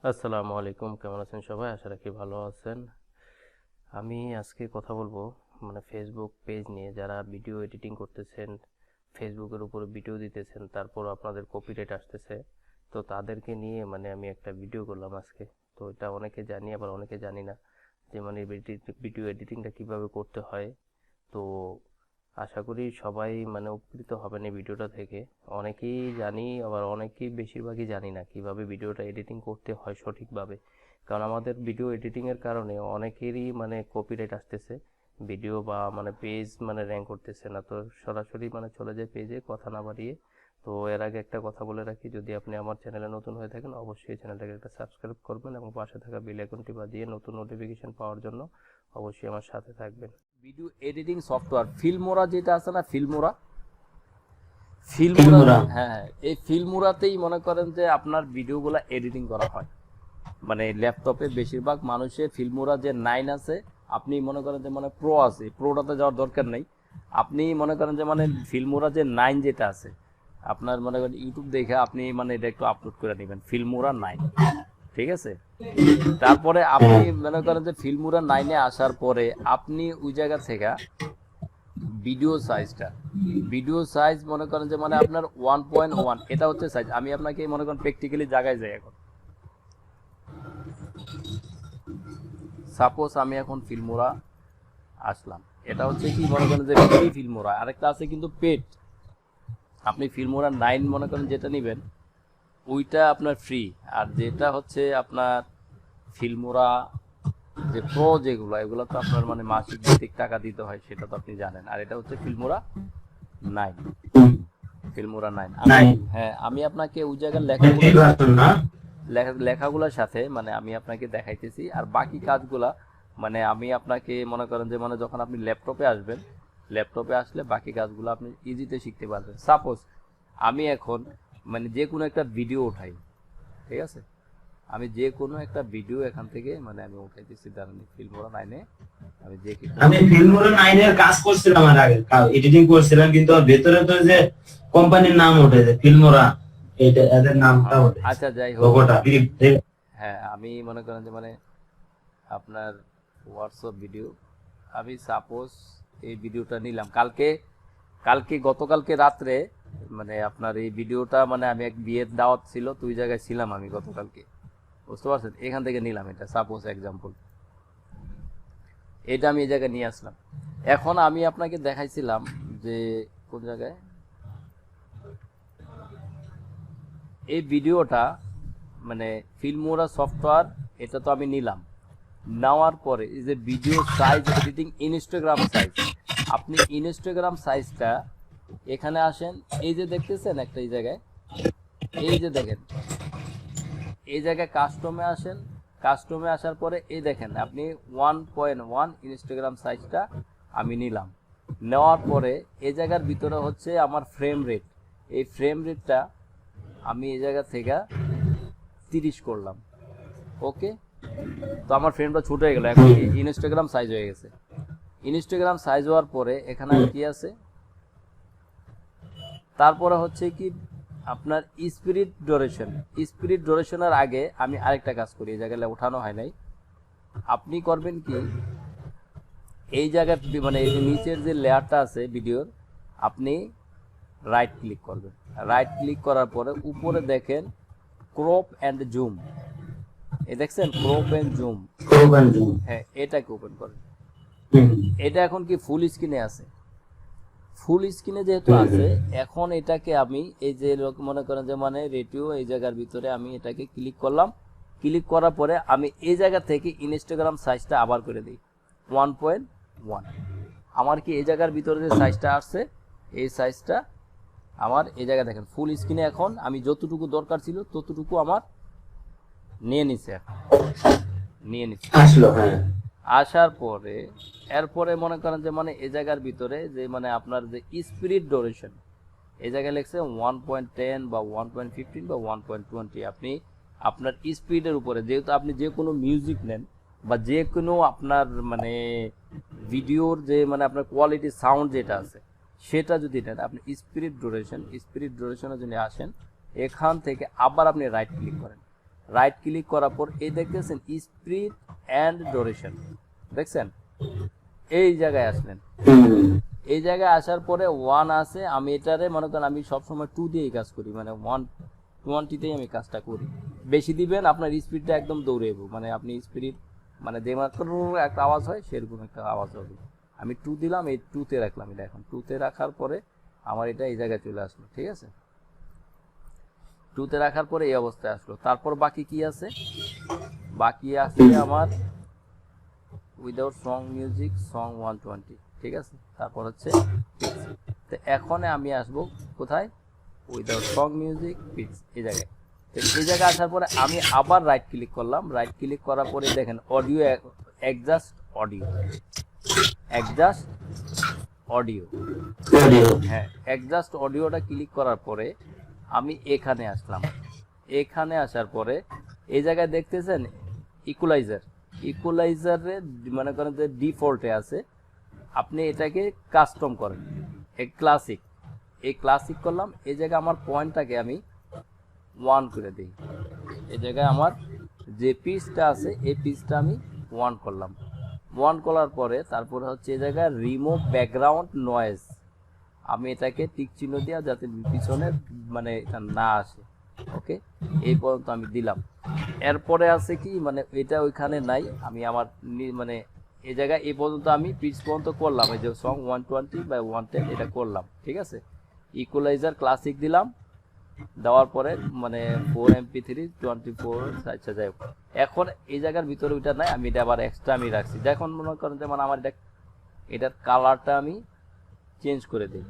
আসসালামু আলাইকুম, কেমন আছেন সবাই? আশা রাখি ভালো আছেন। আমি আজকে কথা বলবো ফেসবুক পেজ নিয়ে। যারা ভিডিও এডিটিং করতেছেন, ফেসবুকের উপরে ভিডিও দিতেছেন, তারপর আপনাদের কপিরাইট আসতেছে, তো তাদেরকে নিয়ে আমি একটা ভিডিও করলাম আজকে। তো এটা অনেকে জানি, আবার অনেকে জানি না যে ভিডিও এডিটিংটা কিভাবে করতে হয়। তো আশা করি সবাই উপকৃত হবেন এই ভিডিওটা থেকে। অনেকেই জানি, আবার অনেকেই বেশিরভাগই জানি না কিভাবে ভিডিওটা এডিটিং করতে হয় সঠিকভাবে। কারণ আমাদের ভিডিও এডিটিং এর কারণে অনেকেরই কপিরাইট আসতেছে, ভিডিও বা পেজ র্যাঙ্ক করতেছে না। তো সরাসরি চলে যায় পেজে, কথা না বাড়িয়ে। তো এর আগে একটা কথা বলে রাখি, যদি আপনি আমার চ্যানেলে নতুন হয়ে থাকেন, অবশ্যই চ্যানেলটাকে একটা সাবস্ক্রাইব করবেন এবং পাশে থাকা বেল আইকনটি বাজিয়ে নতুন নোটিফিকেশন পাওয়ার জন্য অবশ্যই আমার সাথে থাকবেন। ভিডিও এডিটিং সফটওয়্যার ফিল্মোরা যেটা আছে না, ফিল্মোরা ফিল্মরা। হ্যাঁ, এই ফিল্মোরাতেই মনে করেন যে আপনার ভিডিওগুলো এডিটিং করা হয়। ল্যাপটপে বেশিরভাগ মানুষের ফিল্মোরা যে 9 আছে, আপনি মনে করেন যে প্রো আছে, প্রোটাতে যাওয়ার দরকার নেই। আপনি মনে করেন যে ফিল্মোরা যে 9 যেটা আছে, আপনার মনে করেন ইউটিউব দেখে আপনি এটা একটু আপলোড করে নেবেন, ফিল্মোরা 9। ঠিক আছে, তারপরে আপনি মনে করেন যে ফিল্মোরা 9-এ আসার পরে আপনি ওই জায়গা থেকে ভিডিও সাইজ মনে করেন যে আপনার 1.1, এটা হচ্ছে সাইজ। আমি আপনাকে মনে করেন প্র্যাকটিক্যালি জায়গায় যাই। এখন সাপোজ আমি এখন ফিল্মোরা আসলাম, এটা হচ্ছে কি মনে করেন যে ফ্রি ফিল্মোরা। আরেকটা আছে কিন্তু পেড। আপনি ফিল্মোরা 9 মনে করেন যেটা নেবেন ওইটা আপনার ফ্রি, আর যেটা হচ্ছে আপনার ফিল্মোরা যে প্রো যেগুলো, এগুলো তো আপনার মাসিক ভিত্তিক টাকা দিতে হয়, সেটা তো আপনি জানেন। আর এটা হচ্ছে ফিল্মোরা 9। ফিল্মোরা 9 হ্যাঁ, আমি আপনাকে ওই জায়গার লেখাগুলোর সাথে আমি আপনাকে দেখাইতেছি। আর বাকি কাজগুলা আমি আপনাকে মনে করেন যে যখন আপনি ল্যাপটপে আসবেন, ল্যাপটপে আসলে বাকি কাজগুলো আপনি ইজিতে শিখতে পারবেন। সাপোজ আমি এখন যে কোনো একটা ভিডিও উঠাই, ঠিক আছে, আমি যে কোনো একটা ভিডিও এখান থেকে আমি উঠাইতেছি। দাঁড়ান, ফিল্মোরা 9-এ আমি ফিল্মরা 9 এর কাজ করছিলাম, আর আগে এডিটিং করছিলাম, কিন্তু ওর ভেতরে তো যে কোম্পানির নাম ওঠে, যে ফিল্মরা, এটা এদের নামটা ওঠে, আচ্ছা যাই হোক, লোগোটা। হ্যাঁ, আমি মনে করেন যে আপনার হোয়াটসঅ্যাপ ভিডিও, আমি সাপোজ এই ভিডিওটা নিলাম গতকালকে রাত্রে। আপনার এই ভিডিওটা আমি এক বিয়ের দাওয়াত ছিল, তো ওই জায়গায় ছিলাম আমি গতকালকে, বুঝতে পারছেন? এখান থেকে নিলাম এটা, সাপোজ এক্সাম্পল, এটা আমি এই জায়গায় নিয়ে আসলাম। এখন আমি আপনাকে দেখাইছিলাম যে কোন জায়গায় এই ভিডিওটা ফিল্মোরা সফটওয়্যার, এটা তো আমি নিলাম। নেওয়ার পরে এই যে video size editing, Instagram size, আপনি ইনস্টাগ্রাম সাইজটা এখানে আসেন। এই যে দেখতেছেন একটা, এই জায়গায়, এই যে দেখেন, এই জায়গায় কাস্টমে আসেন। কাস্টমে আসার পরে এই দেখেন আপনি 1.1 ইনস্টাগ্রাম সাইজটা আমি নিলাম। নেওয়ার পরে এই জায়গার ভিতরে হচ্ছে আমার ফ্রেম রেট, এই ফ্রেম রেটটা আমি এই জায়গা থেকে 30 করলাম। ওকে, তো আমার ফ্রেমটা ছোট হয়ে গেল, এখন ইনস্টাগ্রাম সাইজ হয়ে গেছে। ইনস্টাগ্রাম সাইজ হওয়ার পরে এখানে কি আছে, তারপরে হচ্ছে কি আপনার স্পিরিট ডুরেশনের আগে আমি আরেকটা কাজ করি, এই জায়গায় ওঠানো হয় নাই। আপনি করবেন কি, এই জায়গায় এই যে নিচের যে লেয়ারটা আছে ভিডিওর, আপনি রাইট ক্লিক করবেন। রাইট ক্লিক করার পরে উপরে দেখেন ক্রপ অ্যান্ড জুম, এই দেখছেন ক্রপ অ্যান্ড জুম, হ্যাঁ, এটাকে ওপেন করেন। এটা এখন কি ফুল স্ক্রিনে আছে, ফুল স্ক্রিনে যেহেতু আছে, এখন এটাকে আমি এই যে মনে করেন যে রেডিও, এই জায়গার ভিতরে আমি এটাকে ক্লিক করলাম। ক্লিক করার পরে আমি এই জায়গা থেকে ইনস্টাগ্রাম সাইজটা আবার করে দিই 1.1। আমার কি এই জায়গার ভিতরে যে সাইজটা আসছে, এই সাইজটা আমার এই জায়গায় দেখেন ফুল স্ক্রিনে। এখন আমি যতটুকু দরকার ছিল ততটুকু আমার নিয়ে নিচ্ছে, নিয়ে নিচ্ছে আসলো, হ্যাঁ। আসার পরে এরপরে মনে করেন যে এই জায়গার ভিতরে যে আপনার যে স্পিরিট ডুরেশন, এই জায়গায় লিখছে 1.10 বা 1.15 বা 1.20। আপনি আপনার স্পিডের উপরে, যেহেতু আপনি যে কোনো মিউজিক নেন বা যে কোনো আপনার ভিডিওর যে আপনার কোয়ালিটি সাউন্ড যেটা আছে, সেটা যদি নেন, আপনি স্পিরিট ডুরেশনে যদি আসেন, এখান থেকে আবার আপনি রাইট ক্লিক করেন। রাইট ক্লিক করার পর এই দেখতেছেন স্পিড অ্যান্ড ডুরেশন, দেখছেন? এই জায়গায় আসলেন, এই জায়গায় আসার পরে 1 আছে, আমি এটারে মনে করেন আমি সবসময় 2 দিয়েই কাজ করি, মানে 120তেই আমি কাজটা করি। বেশি দিবেন আপনার স্পিডটা একদম দৌড়ে যাবো, মানে আপনি স্পিড মানে যে মাত্র একটা আওয়াজ হয় সেরকম একটা আওয়াজ হবে। আমি 2 দিলাম, এই 2তে রাখলাম, এটা এখন 2তে রাখার পরে আমার এটা এই জায়গায় চলে আসলো, ঠিক আছে? 2তে রাখার পরে এই অবস্থায় আসলো। তারপর বাকি কি আছে? বাকি আছে আমার উইদাউট সং মিউজিক সং 120, ঠিক আছে? তারপর হচ্ছে পিচ। তো এখন আমি আসবো কোথায়? উইদাউট সং মিউজিক পিচ, এই জায়গায়। তো এই জায়গায় আসার পরে আমি আবার রাইট ক্লিক করলাম, রাইট ক্লিক করার পরে দেখেন audio adjust audio, adjust audio, হ্যাঁ অ্যাডজাস্ট অডিওটা ক্লিক করার পরে আমি এখানে আসলাম। এখানে আসার পরে এই জায়গায় দেখতেছেন ইকুয়ালাইজার, ইকুয়ালাইজারে মনে করেন যে ডিফল্টে আছে, আপনি এটাকে কাস্টম করেন। এই ক্লাসিক করলাম, এই জায়গায় আমার পয়েন্টটাকে আমি 1 করে দিই। এই জায়গায় আমার যে পিচটা আছে এই পিচটা আমি 1 করলাম। 1 করার পরে তারপরে হচ্ছে এই জায়গায় রিমুভ ব্যাকগ্রাউন্ড নয়েজ, আমি এটাকে টিক চিহ্ন দিয়া যাতে পিছনে মানে এটা না আসে, ওকে? এই পর্যন্ত আমি দিলাম। এরপরে আছে কি মানে এটা ওইখানে নাই, আমি আমার মানে এই জায়গায় এই পর্যন্ত আমি পিচ পর্যন্ত করলাম, এই যে সং 120 বা 110 এটা করলাম, ঠিক আছে? ইকুয়ালাইজার ক্লাসিক দিলাম, দেওয়ার পরে মানে 4 MP3 24, আচ্ছা যাই হোক। এখন এই জায়গার ভিতরে ওইটা নাই, আমি এটা আবার এক্সট্রা আমি রাখছি। যখন মনে করেন যেমন আমার এটার কালারটা আমি চেঞ্জ করে দিই,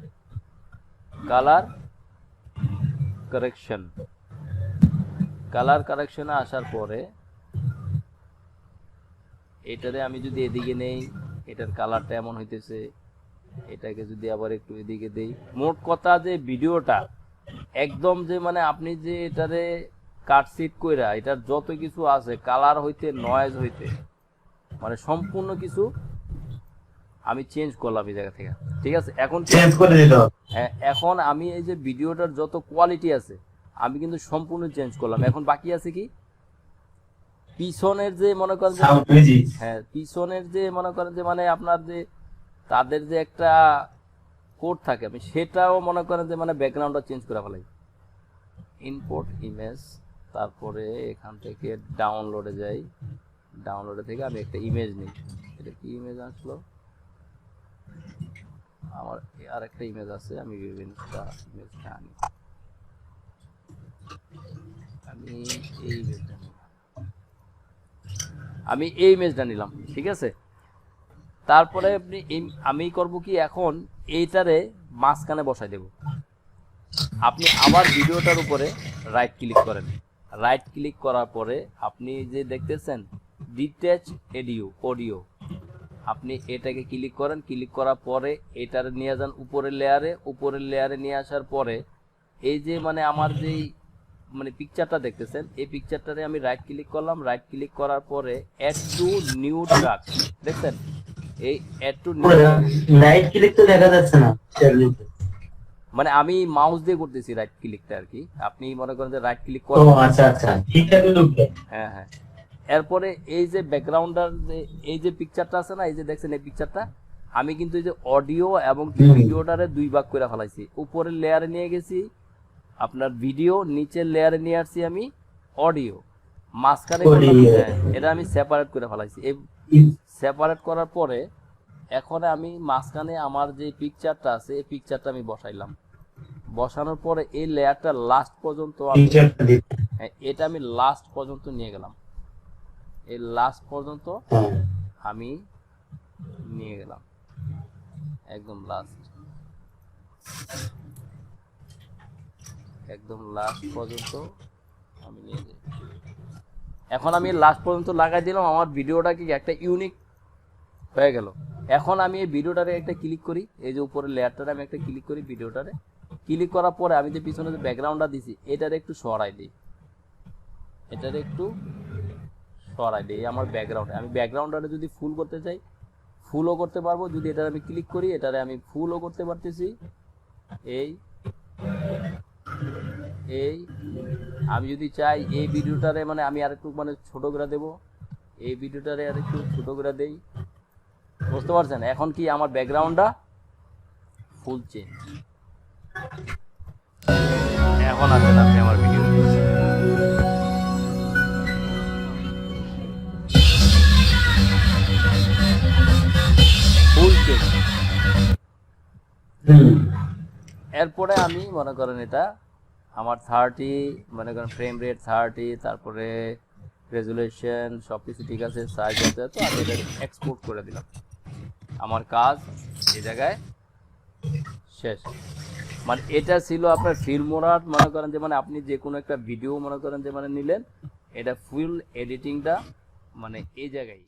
কালার কারেকশন, কালার কারেকশনে আসার পরে এটারে আমি যদি এদিকে নেই, এটার কালারটা এমন হইতেছে, এটাকে যদি আবার একটু এদিকে দেই, মোট কথা যে ভিডিওটা একদম যে মানে আপনি যে এটারে কাটসিট কইরা এটার যত কিছু আছে কালার হইতে নয়েজ হইতে মানে সম্পূর্ণ কিছু আমি চেঞ্জ করলাম এই জায়গা থেকে, ঠিক আছে? এখন চেঞ্জ করে দিতে হবে। হ্যাঁ, এখন আমি এই যে ভিডিওটার যত কোয়ালিটি আছে আমি কিন্তু সম্পূর্ণ চেঞ্জ করলাম। এখন বাকি আছে কি পিছনের যে মনে করেন যে সাউন্ড মিউজিক, হ্যাঁ পিছনের যে মনে করেন যে মানে আপনার যে তাদের যে একটা কোড থাকে আমি সেটাও মনে করেন যে মানে ব্যাকগ্রাউন্ডটা চেঞ্জ করে ফেলাই। ইম্পোর্ট ইমেজ, তারপরে এখান থেকে ডাউনলোডে যাই, ডাউনলোডে থেকে আমি একটা ইমেজ নিই। এটা কি ইমেজ আসলো? আমার আর একটা ইমেজ আছে, আমি ইমেজটা আনি, আমি এই ইমেজটা নিলাম, ঠিক আছে? তারপরে আমি করব কি এখন এইটারে মাঝখানে বসাই দেব। আপনি আবার ভিডিওটার উপরে রাইট ক্লিক করেন, রাইট ক্লিক করার পরে আপনি যে দেখতেছেন ডিটেচ অডিও, আপনি এটাকে ক্লিক করেন, ক্লিক করার পরে এটার নিয়ে যান উপরের লেয়ারে নিয়ে আসার পরে এই যে মানে আমার যেই মানে পিকচারটা দেখতেছেন এই পিকচারটারে আমি রাইট ক্লিক করলাম, রাইট ক্লিক করার পরে অ্যাড টু নিউ ট্র্যাক, দেখছেন এই add to new, right click তো দেখা যাচ্ছে না, মানে আমি মাউস দিয়ে করতেছি রাইট ক্লিকটা আর কি। আপনি মনে করেন যে রাইট ক্লিক ও করেন, আচ্ছা আচ্ছা ঠিক আছে ঢুকবে। হ্যাঁ হ্যাঁ। এরপরে এই যে ব্যাকগ্রাউন্ডার এই যে পিকচারটা আছে না, এই যে দেখছেন এই পিকচারটা, আমি কিন্তু এই যে অডিও এবং ভিডিওটারে 2 ভাগ করে ফেলাইছি। উপরের লেয়ারে নিয়ে গেছি আপনার ভিডিও, নিচের লেয়ারে নিয়ে আসছি আমি অডিও, মাঝখানে এটা আমি সেপারেট করে ফেলাইছি। এই সেপারেট করার পরে এখন আমি মাঝখানে আমার যে পিকচারটা আছে এই পিকচারটা আমি বসাইলাম, বসানোর পরে এই লেয়ারটা লাস্ট পর্যন্ত এটা আমি লাস্ট পর্যন্ত নিয়ে গেলাম, এই লাস্ট পর্যন্ত আমি নিয়ে গেলাম, একদম লাস্ট পর্যন্ত আমি নিয়ে যাই। এখন আমি লাস্ট পর্যন্ত লাগাই দিলাম, আমার ভিডিওটা কি একটা ইউনিক হয়ে গেল। এখন আমি এই ভিডিওটারে একটা ক্লিক করি, এই যে উপরের লেয়ারটারে আমি একটা ক্লিক করি, ভিডিওটারে ক্লিক করার পরে আমি যে পিছনে যে ব্যাকগ্রাউন্ডটা দিছি এটারে একটু সরাই দিই, আমার ব্যাকগ্রাউন্ডে। আমি ব্যাকগ্রাউন্ডটারে যদি ফুল করতে চাই ফুলও করতে পারবো, যদি এটারে আমি ক্লিক করি এটারে আমি ফুলও করতে পারতেছি। এই এই আমি যদি চাই এই ভিডিওটারে মানে আমি আরেকটু মানে ছোট করে দেব, এই ভিডিওটারে আরেকটু ছোট করে দেই, বুঝতে পারছেন? এখন কি আমার ব্যাকগ্রাউন্ডটা ফুল চেঞ্জ। এখন আসেন আপনি আমার ভিডিও ফুল চেঞ্জ। এরপরে আমি মনে করেন এটা আমার 30 মনে করেন ফ্রেম রেট 30, তারপরে রেজুলেশন সব কিছু ঠিক আছে, সাইজ আছে, তো আমি এটা এক্সপোর্ট করে দিলাম। আমার কাজ এই জায়গায় শেষ। মানে এটা ছিল আপনার ফিল্মোরার মনে করেন যে মানে আপনি যে কোনো একটা ভিডিও মনে করেন যে মানে নিলেন, এটা ফুল এডিটিংটা মানে এই জায়গায়